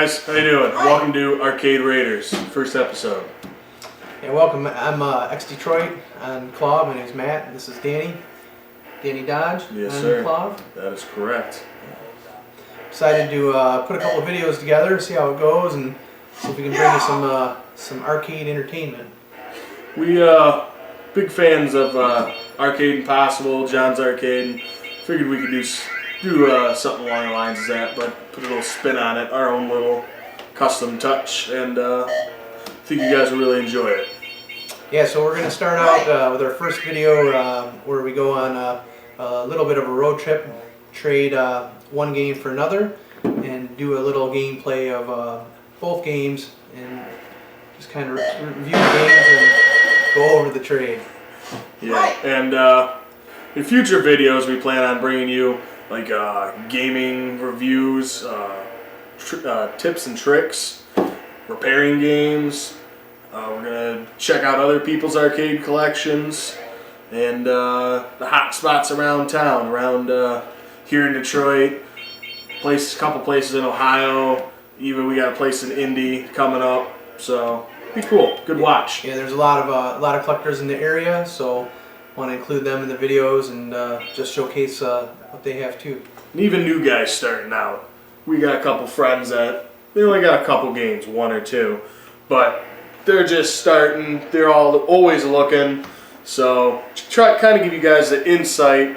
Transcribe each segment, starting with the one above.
guys, how you doing? Welcome to Arcade Raiders, first episode. Yeah, welcome. I'm ex-Detroit on Claw. My name's Matt. This is Danny Dodge. Yes, on sir. Claw. That is correct. Decided to put a couple of videos together, see how it goes, and see if we can bring you some arcade entertainment. We big fans of Arcade Impossible, John's Arcade, and figured we could do something along the lines of that, but put a little spin on it, our own little custom touch, and think you guys will really enjoy it. Yeah, so we're going to start out with our first video where we go on a little bit of a road trip, trade one game for another, and do a little gameplay of both games, and just kind of review the games and go over the trade. Yeah, and in future videos we plan on bringing you like gaming reviews, tips and tricks, repairing games. We're going to check out other people's arcade collections and the hot spots around town, around here in Detroit, a couple places in Ohio, even we got a place in Indy coming up, so be cool, good watch. Yeah, there's a lot of collectors in the area, so want to include them in the videos and just showcase what they have too. And even new guys starting out. We got a couple friends that they only got a couple games, one or two, but they're just starting. They're always looking. So try kind of give you guys the insight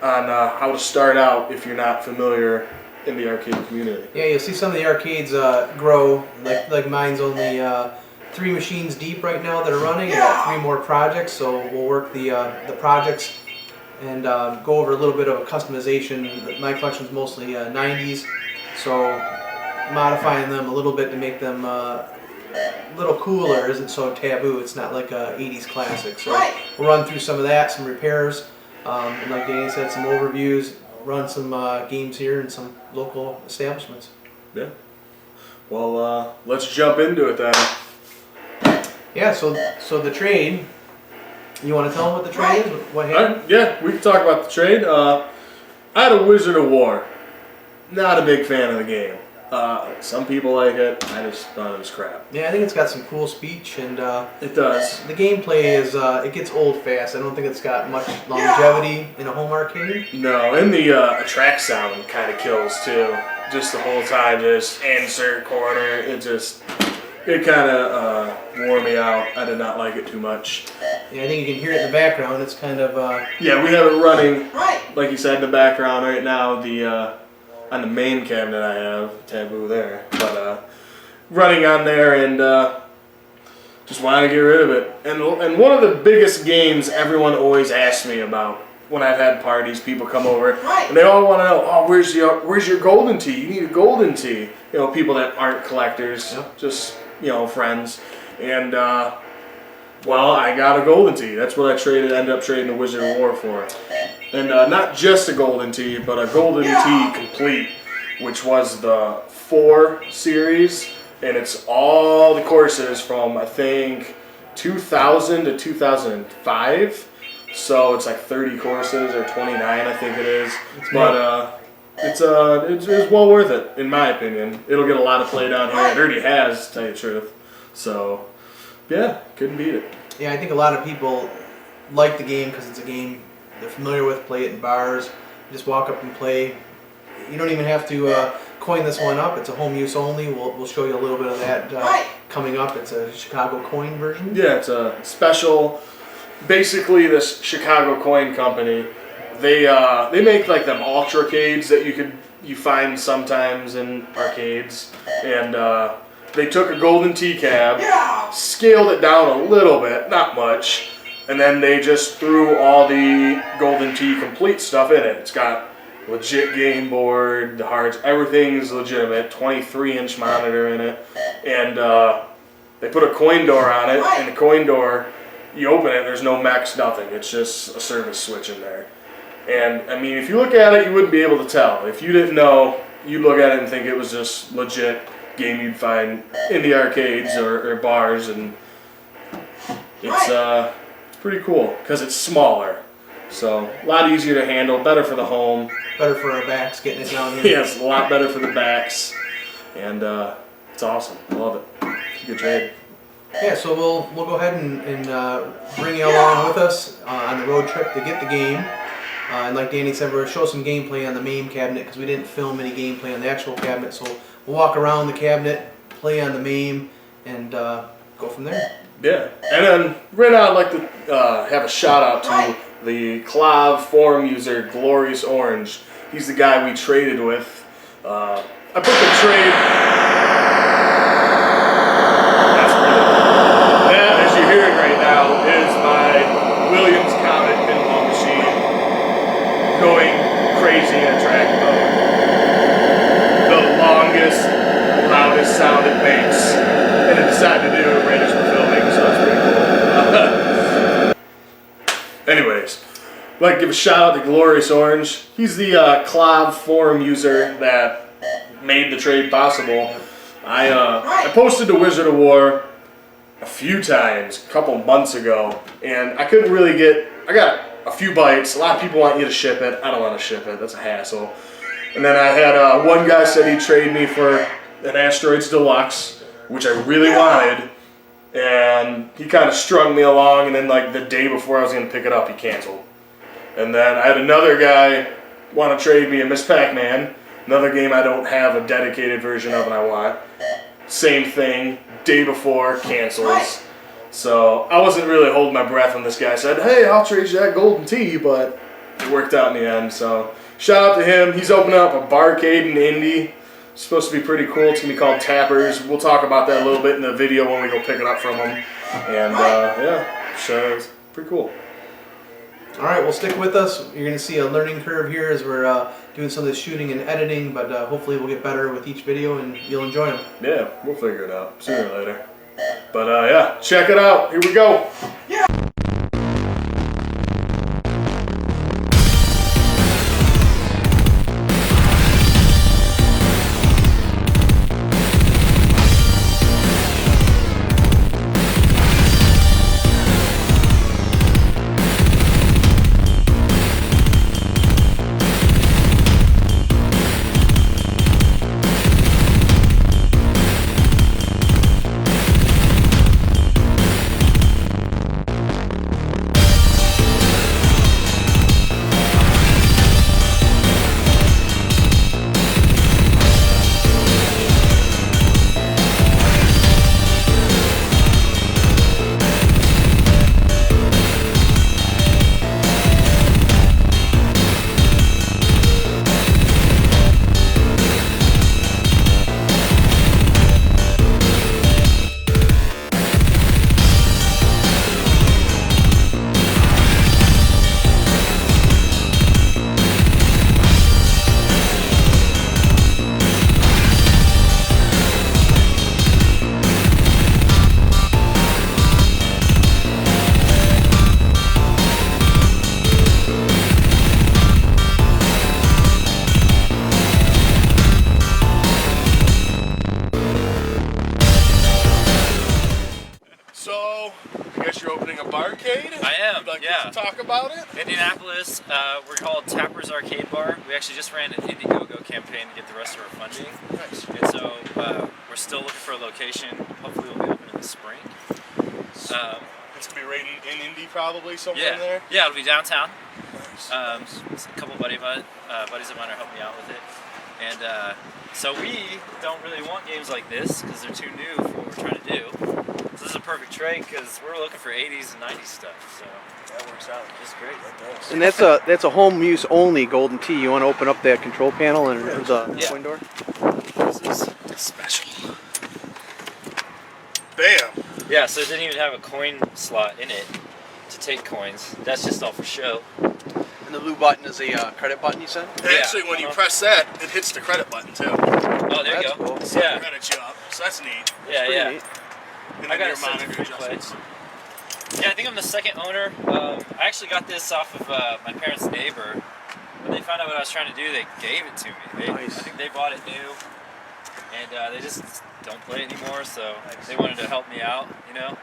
on how to start out if you're not familiar in the arcade community. Yeah, you'll see some of the arcades grow. Like mine's only 3 machines deep right now that are running. I got 3 more projects, so we'll work the projects and go over a little bit of a customization. My collection's mostly 90s, so modifying them a little bit to make them a little cooler isn't so taboo. It's not like a 80s classic. So we'll run through some of that, some repairs, and like Danny said, some overviews, run some games here in some local establishments. Yeah. Well, let's jump into it then. Yeah, so the trade, you want to tell them what the trade is? What happened? Yeah, we can talk about the trade. I had a Wizard of War. Not a big fan of the game. Some people like it. I just thought it was crap. Yeah, I think it's got some cool speech, and it does. The gameplay is it gets old fast. I don't think it's got much longevity in a home arcade. No, and the track sound kind of kills too. Just the whole time, just insert quarter. It kind of wore me out. I did not like it too much. Yeah, I think you can hear it in the background. It's kind of yeah, we have it running, like you said, in the background right now. The on the main cabinet I have taboo there, but running on there, and just wanted to get rid of it. And one of the biggest games everyone always asks me about when I've had parties, people come over and they all want to know, oh, where's your golden tee? You need a golden tee. You know, people that aren't collectors, just friends. And well, I got a golden tee. That's what I ended up trading the Wizard of War for. And not just a golden tee, but a golden tee complete, which was the fore series, and it's all the courses from I think 2000 to 2005. So it's like 30 courses or 29, I think it is. But it's well worth it in my opinion. It'll get a lot of play down here. It already has, to tell you the truth. So yeah, couldn't beat it. Yeah, I think a lot of people like the game because it's a game they're familiar with, play it in bars, you just walk up and play. You don't even have to coin this one up. It's a home use only. We'll show you a little bit of that coming up. It's a Chicago coin version. Yeah, it's a special. Basically, this Chicago coin company, they make like them ultracades that you find sometimes in arcades, and they took a golden tee cab, scaled it down a little bit, not much. And then they just threw all the golden tee complete stuff in it. It's got legit game board, the hearts, everything's legitimate, 23-inch monitor in it. And they put a coin door on it, and the coin door, you open it, there's no mechs, nothing. It's just a service switch in there. And, I mean, if you look at it, you wouldn't be able to tell. If you didn't know, you'd look at it and think it was just legit game you'd find in the arcades or bars, and it's pretty cool because it's smaller, so a lot easier to handle, better for the home, Better for our backs getting it down here. yes, a lot better for the backs, and It's awesome. I love it. Good trade. Yeah, so we'll go ahead and bring you along with us on the road trip to get the game. And like Danny said, we're going to show some gameplay on the main cabinet because we didn't film any gameplay on the actual cabinet. So we'll walk around the cabinet, play on the MAME, and go from there. Yeah, and then right now I'd like to have a shout out to the Clav forum user Glorious Orange. He's the guy we traded with. I put the trade. That's good. That, as you're hearing right now, is my Williams Comet pinball machine going crazy in track mode. The longest, loudest sound it makes, and it decided to do it right as we're filming, so that's pretty cool. Anyways, I'd like to give a shout out to Glorious Orange. He's the Clav forum user that made the trade possible. I posted to Wizard of War a few times, a couple months ago, and I couldn't really get, I got a few bites. A lot of people want you to ship it. I don't want to ship it. That's a hassle. And then I had one guy said he'd trade me for an Asteroids Deluxe, which I really wanted, and he kind of strung me along, and then like the day before I was going to pick it up, he canceled. And then I had another guy want to trade me a Miss Pac-Man, another game I don't have a dedicated version of and I want. Same thing, day before, cancels. So I wasn't really holding my breath when this guy said, hey, I'll trade you that golden tee, but it worked out in the end. So shout out to him. He's opening up a Barcade in Indy. It's supposed to be pretty cool. It's going to be called Tappers. We'll talk about that a little bit in the video when we go pick it up from him. And yeah, so it's pretty cool. All right, well, stick with us. You're going to see a learning curve here as we're doing some of the shooting and editing, but hopefully we'll get better with each video and you'll enjoy them. Yeah, we'll figure it out sooner or later. But yeah, check it out. Here we go. Yeah. Barcade? I am, like yeah. To talk about it? Indianapolis, we're called Tappers Arcade Bar. We actually just ran an Indiegogo campaign to get the rest of our funding. Nice. And so we're still looking for a location. Hopefully we'll be open in the spring. It's going to be right in Indy probably, somewhere in there? Yeah, it'll be downtown. Nice. A couple buddies of mine are helping me out with it. And so we don't really want games like this because they're too new for what we're trying to do. So this is a perfect trade because we're looking for 80s and 90s stuff. So that works out just great. And that's a home use only golden tee. You want to open up that control panel and the coin door? This is special. Bam! Yeah, so it didn't even have a coin slot in it to take coins. That's just all for show. And the blue button is a credit button, you said? And actually, when you press that, it hits the credit button too. Oh, there you go. Cool. So Yeah. it credits you up. So that's neat. Yeah. Neat. And I then got your a sense of monitor free play. adjustments. Yeah, I think I'm the second owner. I actually got this off of my parents' neighbor. When they found out what I was trying to do, they gave it to me. Nice. I think they bought it new, and they just don't play it anymore, so they wanted to help me out, you know?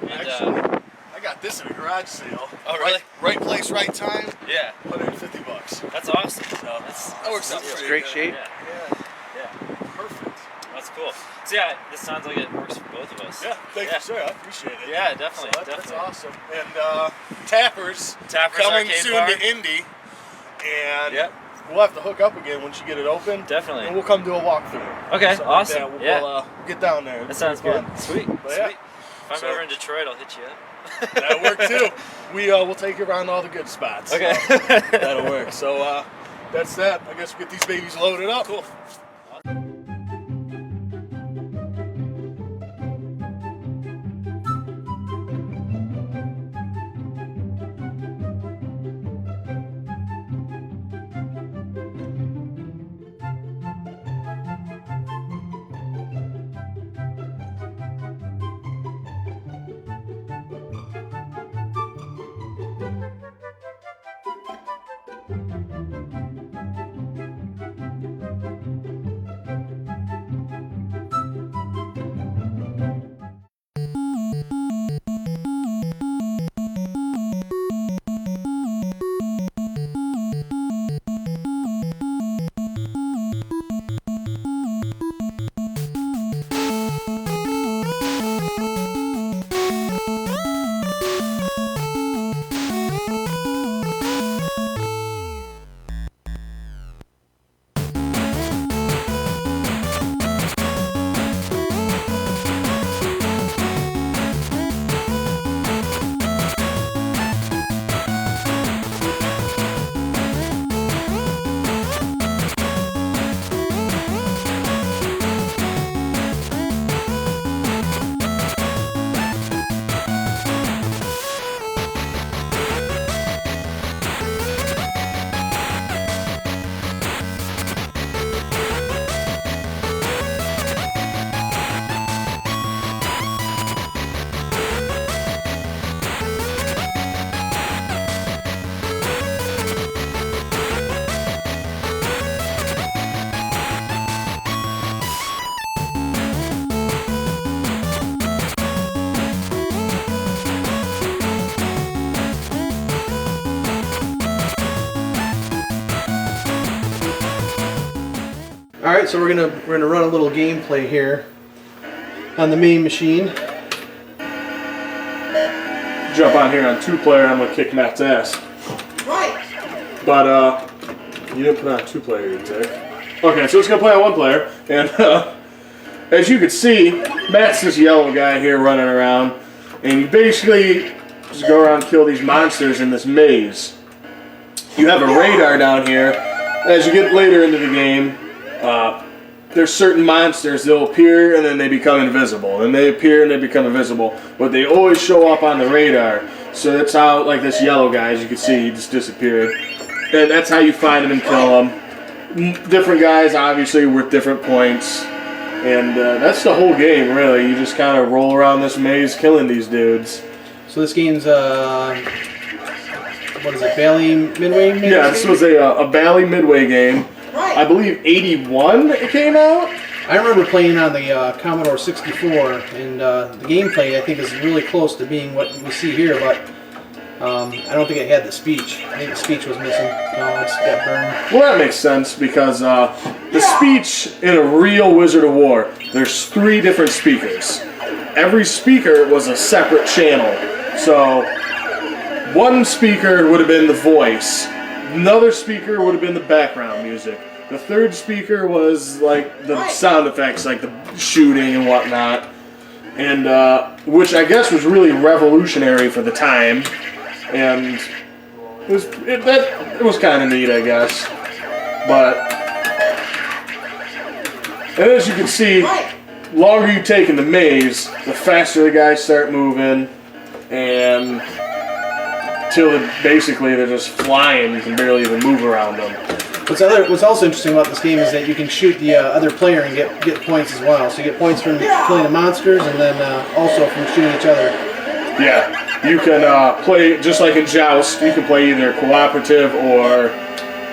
And, Actually, I got this in a garage sale. Oh, really? Right place, right time. Yeah. $150. That's awesome. So that works out It's pretty great good. shape. Yeah. Yeah. Yeah. Perfect. That's cool. So yeah, this sounds like it works for both of us. Yeah, thank you, sir. I appreciate it. Yeah, definitely, So definitely. That's awesome. And Tappers coming Arcade soon Bar. to Indy. And Yep. we'll have to hook up again once you get it open. Definitely. And we'll come do a walkthrough. Okay, Something awesome. Like that. Yeah. We'll get down there. That sounds good. Sweet. But Sweet. yeah. If I'm ever in Detroit, I'll hit you up. That'll work too. We'll take you around all the good spots. Okay. So that'll work. So that's that. I guess we'll get these babies loaded up. Cool. All right, so we're gonna run a little gameplay here on the main machine. Jump on here on 2-player. I'm gonna kick Matt's ass. Right. But you didn't put on 2-player, you dick. Okay, so it's gonna play on 1-player, and as you can see, Matt's this yellow guy here running around, and you basically just go around and kill these monsters in this maze. You have a radar down here. As you get later into the game, there's certain monsters that'll appear and then they become invisible, and they appear and they become invisible, but they always show up on the radar. So that's how, like this yellow guy, as you can see, he just disappeared, and that's how you find him and kill him. Different guys, obviously, with different points, and that's the whole game, really. You just kind of roll around this maze killing these dudes. So this game's what is it, Bally Midway? Yeah, this was a Bally Midway game. I believe 81 it came out. I remember playing on the Commodore 64, and the gameplay I think is really close to being what we see here, but I don't think it had the speech. I think the speech was missing. No, it's got burned. Well, that makes sense because the speech in a real Wizard of War, there's 3 different speakers. Every speaker was a separate channel. So one speaker would have been the voice. Another speaker would have been the background music. The third speaker was like the sound effects, like the shooting and whatnot, and which I guess was really revolutionary for the time, and it was kind of neat, I guess. But and as you can see, the longer you take in the maze, the faster the guys start moving, and till basically they're just flying. You can barely even move around them. What's also interesting about this game is that you can shoot the other player and get points as well. So you get points from killing the monsters, and then also from shooting each other. Yeah, you can play just like in Joust. You can play either cooperative or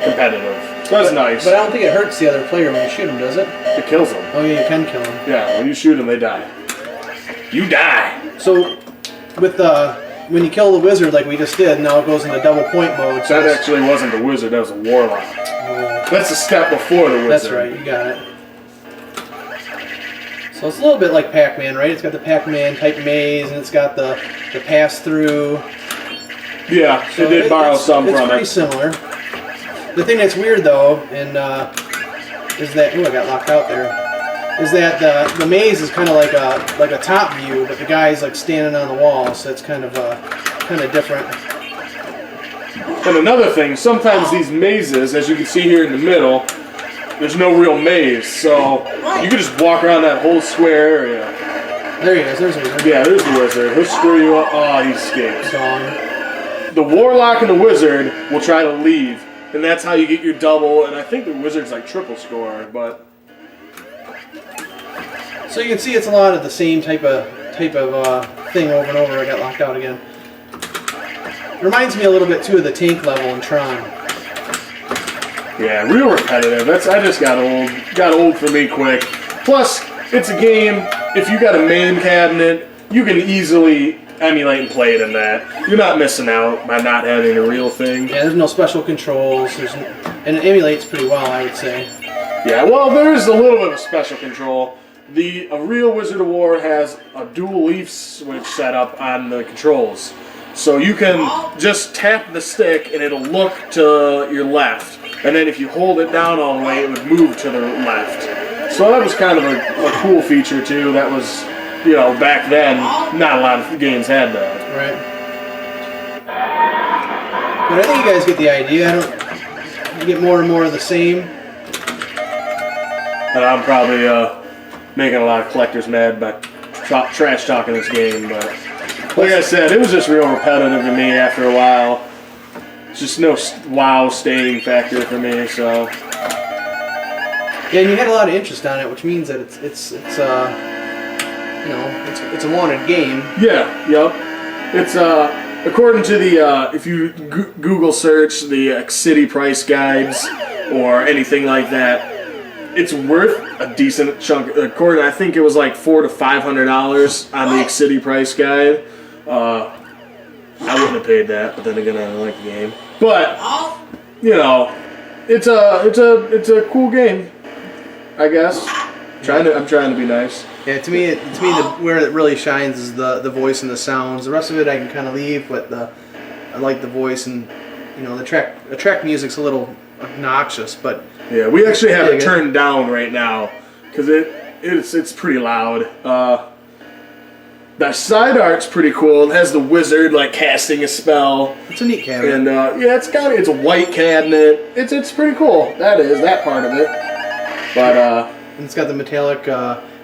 competitive. So that's nice. But I don't think it hurts the other player when you shoot him, does it? It kills them. Oh yeah, you can kill them. Yeah, when you shoot them, they die. You die. So with when you kill the wizard like we just did, now it goes into double point mode. So that actually wasn't the wizard, that was a warlock. That's a step before the wizard. That's right, you got it. So it's a little bit like Pac-Man, right? It's got the Pac-Man type maze, and it's got the pass-through. Yeah, So they did borrow some from it. It's pretty similar. The thing that's weird, though, and is that... Ooh, I got locked out there. Is that the maze is kind of like a top view, but the guy's like standing on the wall, so it's kind of different. And another thing, sometimes these mazes, as you can see here in the middle, there's no real maze, so you can just walk around that whole square area. There he is. There's the wizard. Yeah, there's the wizard. He'll screw you up. Oh, he escapes. Gone. The warlock and the wizard will try to leave, and that's how you get your double. And I think the wizard's like triple score, but. So you can see it's a lot of the same type of thing over and over. I got locked out again. It reminds me a little bit too of the tank level in Tron. Yeah, real repetitive. I just got old. Got old for me quick. Plus, it's a game. If you got a main cabinet, you can easily emulate and play it in that. You're not missing out by not having a real thing. Yeah, there's no special controls. And it emulates pretty well, I would say. Yeah, well, there is a little bit of special control. A real Wizard of War has a dual leaf switch set up on the controls. So you can just tap the stick and it'll look to your left. And then if you hold it down all the way, it would move to the left. So that was kind of a cool feature too. That was, back then, not a lot of games had that. Right. But I think you guys get the idea. You get more and more of the same. And I'm probably making a lot of collectors mad by trash talking this game, but like I said, it was just real repetitive to me after a while. It's just no wow staying factor for me, so. Yeah, and you had a lot of interest on it, which means that it's a wanted game. Yeah, yep. It's according to the if you Google search the city price guides or anything like that, it's worth a decent chunk. According, I think it was like $400 to $500 on the city price guide. I wouldn't have paid that, but then again, I like the game. But it's a cool game, I guess. I'm trying to be nice. Yeah, to me, where it really shines is the voice and the sounds. The rest of it I can kind of leave, but I like the voice and the track music's a little obnoxious, but yeah, we actually have it turned down right now because it's pretty loud. The side art's pretty cool. It has the wizard like casting a spell. It's a neat cabinet. And it's a white cabinet. It's pretty cool. That part of it. But and it's got the metallic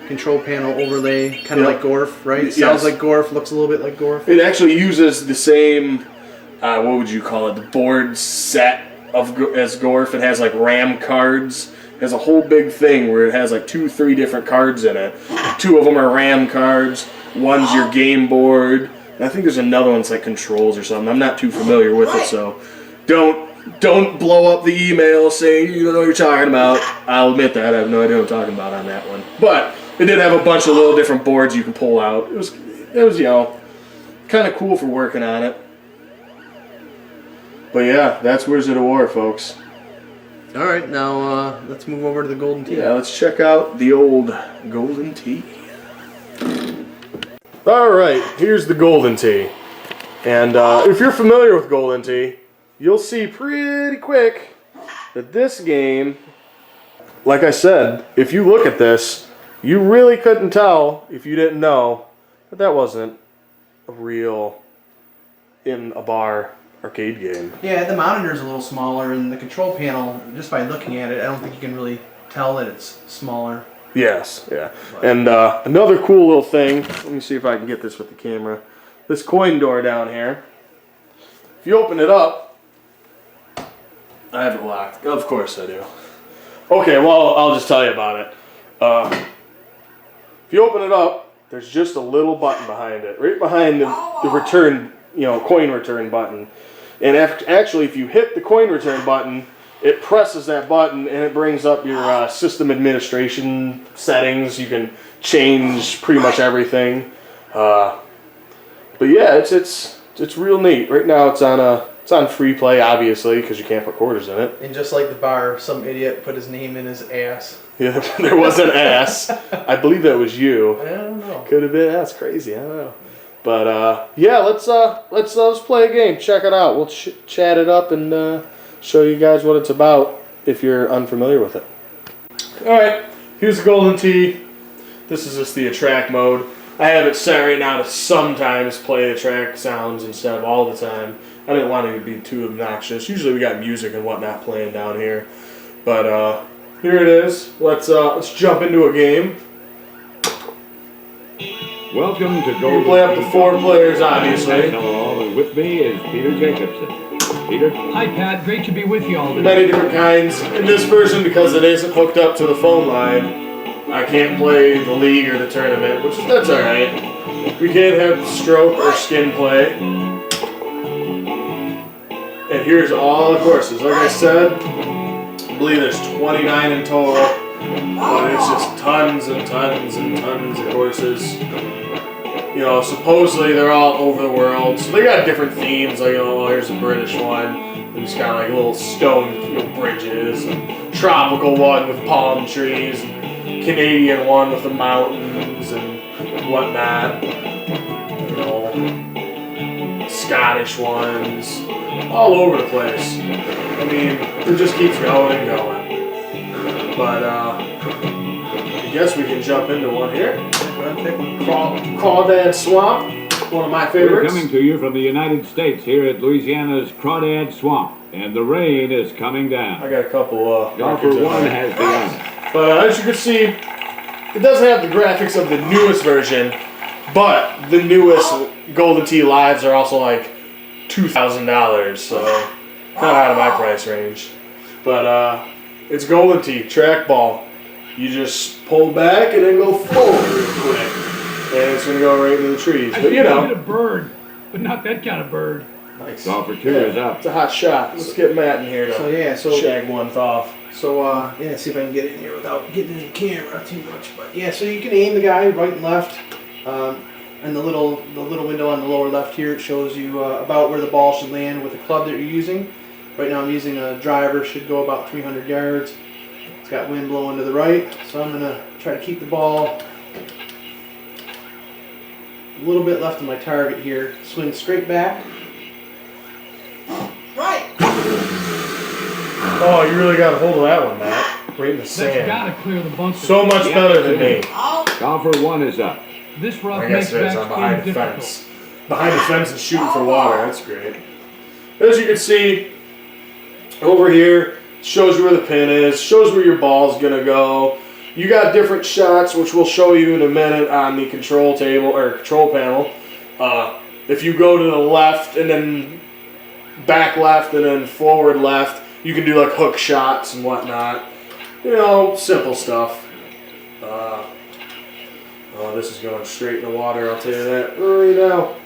control panel overlay, kind of like Gorf, right? It sounds like Gorf, looks a little bit like Gorf. It actually uses the same, what would you call it? The board set as Gorf. It has like RAM cards. It has a whole big thing where it has like 2-3 different cards in it. 2 of them are RAM cards. One's your game board. And I think there's another one's like controls or something. I'm not too familiar with it, so don't blow up the email saying you don't know what you're talking about. I'll admit that. I have no idea what I'm talking about on that one. But it did have a bunch of little different boards you can pull out. It was kind of cool for working on it. But yeah, that's Wizard of War, folks. All right, now let's move over to the Golden Tee. Yeah, let's check out the old Golden Tee. All right, here's the Golden Tee. And if you're familiar with Golden Tee, you'll see pretty quick that this game, like I said, if you look at this, you really couldn't tell if you didn't know that wasn't a real in-a-bar arcade game. Yeah, the monitor's a little smaller, and the control panel, just by looking at it, I don't think you can really tell that it's smaller. Yes, yeah. And another cool little thing, let me see if I can get this with the camera. This coin door down here, if you open it up, I have it locked. Of course I do. Okay, well, I'll just tell you about it. If you open it up, there's just a little button behind it, right behind the return, coin return button. And actually, if you hit the coin return button, it presses that button and it brings up your system administration settings. You can change pretty much everything. But yeah, it's real neat. Right now, it's on a It's on free play, obviously, because you can't put quarters in it. And just like the bar, some idiot put his name in his ass. Yeah, there was an ass. I believe that was you. I don't know. Could have been. That's crazy. I don't know. But yeah, let's play a game. Check it out. We'll chat it up and show you guys what it's about if you're unfamiliar with it. All right, here's the Golden Tee. This is just the attract mode. I have it set right now to sometimes play the track sounds instead of all the time. I didn't want it to be too obnoxious. Usually we got music and whatnot playing down here. But here it is. Let's jump into a game. Welcome to Golden We play up to 4 players, obviously. And with me is Peter Jacobson. Peter? Hi, Pat. Great to be with you all today. Many different kinds. In this version, because it isn't hooked up to the phone line, I can't play the league or the tournament, that's all right. We can have stroke or skin play. And here's all the courses. Like I said, I believe there's 29 in total, but it's just tons and tons and tons of courses. You know, supposedly they're all over the world, so they got different themes. Like, oh, here's a British one, and it's got like little stone bridges, and tropical one with palm trees, and Canadian one with the mountains and whatnot. You know, Scottish ones, all over the place. I mean, it just keeps going and going. But I guess we can jump into one here. Crawdad Swamp, one of my favorites. We're coming to you from the United States here at Louisiana's Crawdad Swamp, and the rain is coming down. I got a couple Golfer 1 has begun. But as you can see, it doesn't have the graphics of the newest version, but the newest Golden Tee Lives are also like $2,000, so not out of my price range. But it's Golden Tee, trackball. You just pull back and then go forward real quick, and it's gonna go right into the trees. But you know, a bird, but not that kind of bird. Nice. Golfer 2 is up. It's a hot shot. Let's get Matt in here to shag one off. So yeah, see if I can get in here without getting in the camera too much. But yeah, so you can aim the guy right and left, and the little window on the lower left here, it shows you about where the ball should land with the club that you're using. Right now I'm using a driver, should go about 300 yards. It's got wind blowing to the right, so I'm gonna try to keep the ball a little bit left of my target here. Swing straight back. Right. Oh, you really got a hold of that one, Matt. Right in the sand. That's gotta clear the bunker. So much better than me. Golfer 1 is up. This rough I guess makes it is. I'm behind back the difficult. fence. Behind the fence and shooting for water. That's great. As you can see, over here, shows you where the pin is, shows where your ball's gonna go. You got different shots, which we'll show you in a minute on the control table or control panel. If you go to the left and then back left and then forward left, you can do like hook shots and whatnot. You know, simple stuff. Oh, this is going straight in the water, I'll tell you that right now.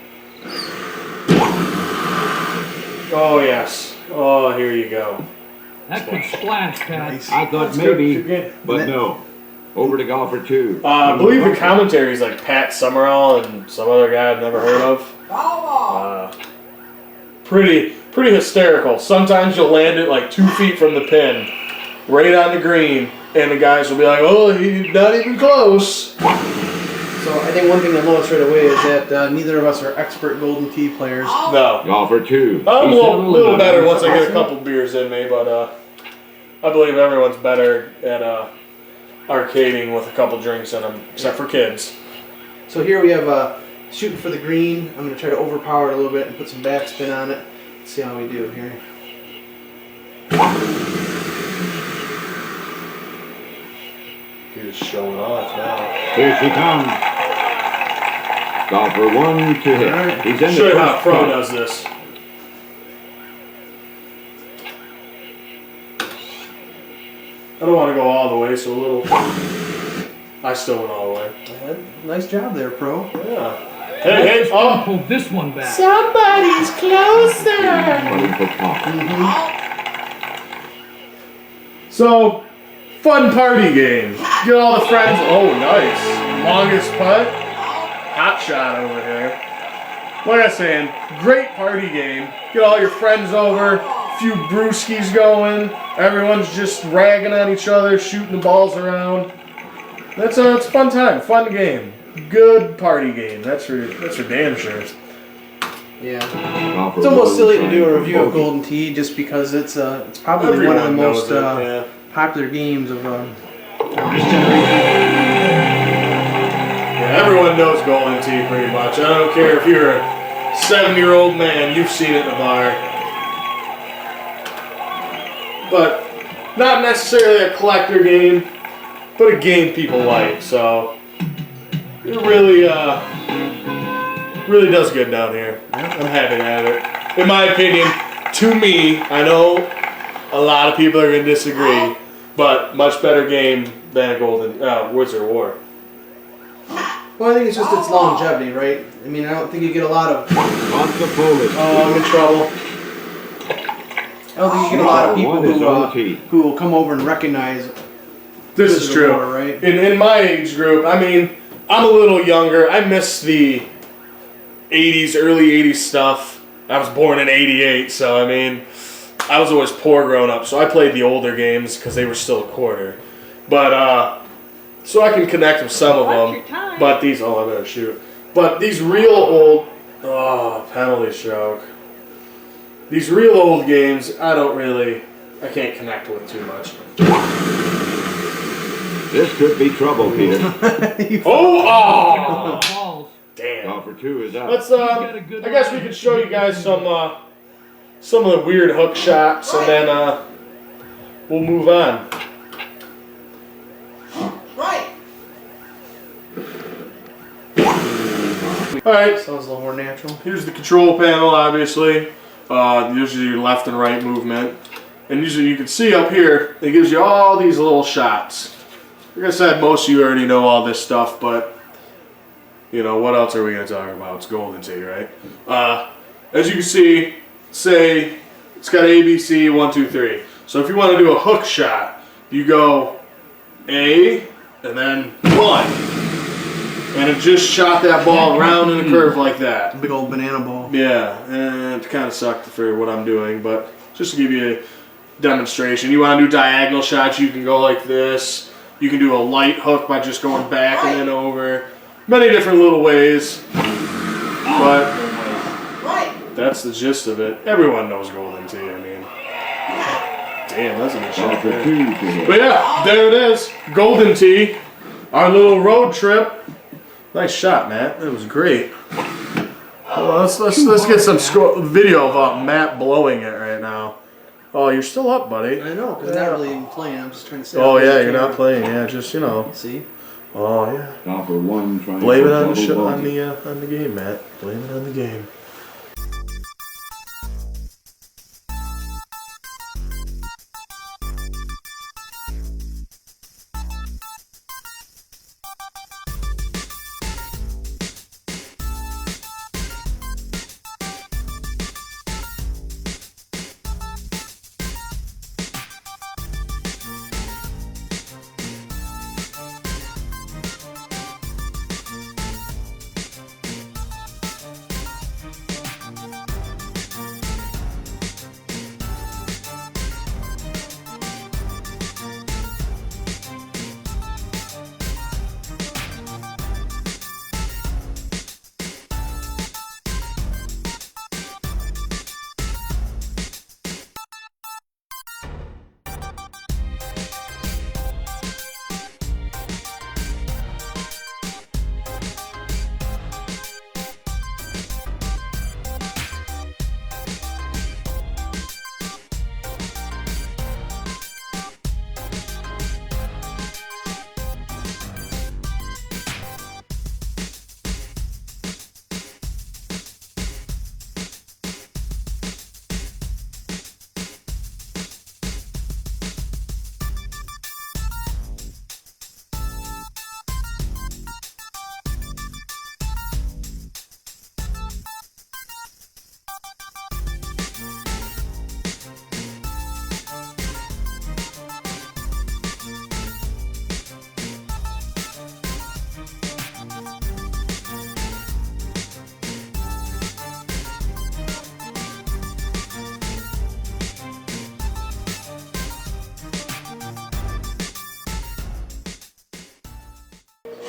Oh, yes. Oh, here you go. That could splash, Pat. Nice. I thought That's maybe, good. but no. Over to Golfer 2. I believe the commentary is like Pat Summerall and some other guy I've never heard of. Pretty hysterical. Sometimes you'll land it like 2 feet from the pin, right on the green, and the guys will be like, "Oh, he's not even close." So I think one thing you'll notice right away is that neither of us are expert Golden Tee players. No, Golfer 2. I'm a He's little better once I get a couple beers in me, but I believe everyone's better at arcading with a couple drinks in them, except for kids. So here we have shooting for the green. I'm going to try to overpower it a little bit and put some backspin on it. Let's see how we do here. You're just showing off now. Here she comes. Golfer 1 to hit. He's in Show the you how first pro putt. does this. I don't want to go all the way, so a little. I still went all the way. Nice job there, pro. Yeah. Hey, oh! Pull this one back. Somebody's closer! Wonderful putt. So, fun party game. Get all the friends. Oh, nice. Longest putt. Hot shot over here. like I was saying, great party game. Get all your friends over, a few brewskis going. Everyone's just ragging on each other, shooting the balls around. It's a fun time, fun game. Good party game. That's for damn sure. Yeah. It's almost silly to do a review of Golden Tee just because it's probably Everyone one of the most knows popular games of this generation. Yeah, everyone knows Golden Tee pretty much. I don't care if you're a 7-year-old man, you've seen it in a bar. But not necessarily a collector game, but a game people like. So it really does good down here. I'm happy to have it. In my opinion, to me, I know a lot of people are going to disagree, but much better game than a Wizard War. Well, I think it's just its longevity, right? I mean, I don't think you get a lot of... On the pole. I'm in trouble. I don't think you get a lot of people who will come over and recognize... This is true. War, right? In my age group, I mean, I'm a little younger. I miss the 80s, early 80s stuff. I was born in 88, so I mean, I was always poor growing up, so I played the older games because they were still a quarter. But, so I can connect with some of them. But these, I better shoot. But these real old, penalty stroke. These real old games, I can't connect with too much. This could be trouble, Peter. Balls. Damn. Call for 2 is up. Let's, I guess we could show you guys some of the weird hook shots, and then, we'll move on. Alright, Sounds a little more natural. here's the control panel, obviously. Usually your left and right movement. And usually you can see up here, it gives you all these little shots. Like I said, most of you already know all this stuff, but, you know, what else are we going to talk about? It's Golden Tee, right? As you can see, say, it's got ABC, 1, 2, 3. So if you want to do a hook shot, you go A, and then 1. And it just shot that ball around in a curve like that. Big old banana ball. Yeah, and it kind of sucked for what I'm doing, but just to give you a demonstration. You want to do diagonal shots, you can go like this. You can do a light hook by just going back and then over. Many different little ways. But that's the gist of it. Everyone knows Golden Tee, I mean. Damn, that's a good shot there. But yeah, there it is. Golden Tee. Our little road trip. Nice shot, Matt. That was great. Well, let's get some video of Matt blowing it right now. Oh, you're still up, buddy. I know, because I'm not really even playing. I'm just trying to say. Oh yeah, you're not playing. Yeah, just you know. See. Oh yeah. Call for 1. Blame it on the game, Matt. Blame it on the game.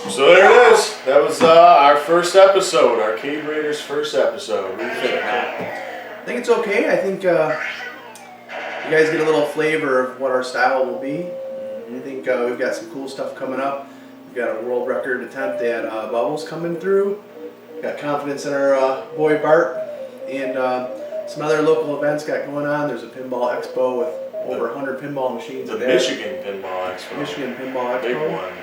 So there it is. That was our first episode, Arcade Raiders' first episode. What do you think, Matt? I think it's okay. I think you guys get a little flavor of what our style will be. I think we've got some cool stuff coming up. We've got a world record attempt at bubbles coming through. Got confidence in our boy Bart, and some other local events got going on. There's a pinball expo with over 100 pinball machines. The Michigan Pinball Expo. Michigan Pinball Expo. Big one.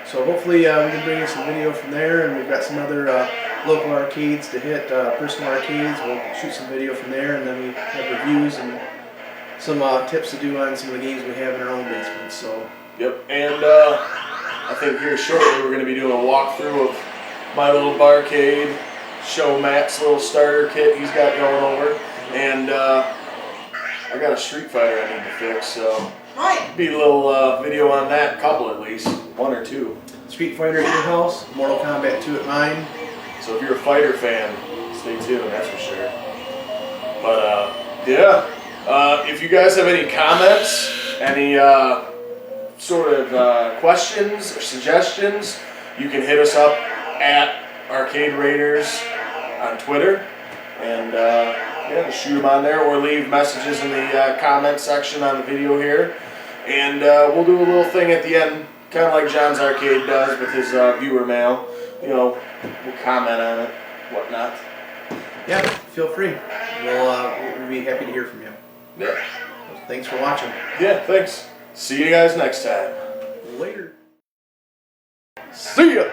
So hopefully we can bring you some video from there, and we've got some other local arcades to hit, personal arcades. We'll shoot some video from there, and then we have reviews and some tips to do on some of the games we have in our own basement. So. Yep, and I think here shortly we're going to be doing a walkthrough of my little Barcade, show Matt's little starter kit he's got going over, and I got a Street Fighter I need to fix, so be a little video on that, couple at least, one or two. Street Fighter at your house, Mortal Kombat 2 at mine. So if you're a fighter fan, stay tuned, that's for sure. But yeah, if you guys have any comments, any sort of questions or suggestions, you can hit us up at Arcade Raiders on Twitter, and yeah, just shoot them on there, or leave messages in the comment section on the video here, and we'll do a little thing at the end, kind of like John's Arcade does with his viewer mail. You know, we'll comment on it, whatnot. Yeah, feel free. We'll be happy to hear from you. Yeah. Thanks for watching. Yeah, thanks. See you guys next time. Later. See ya!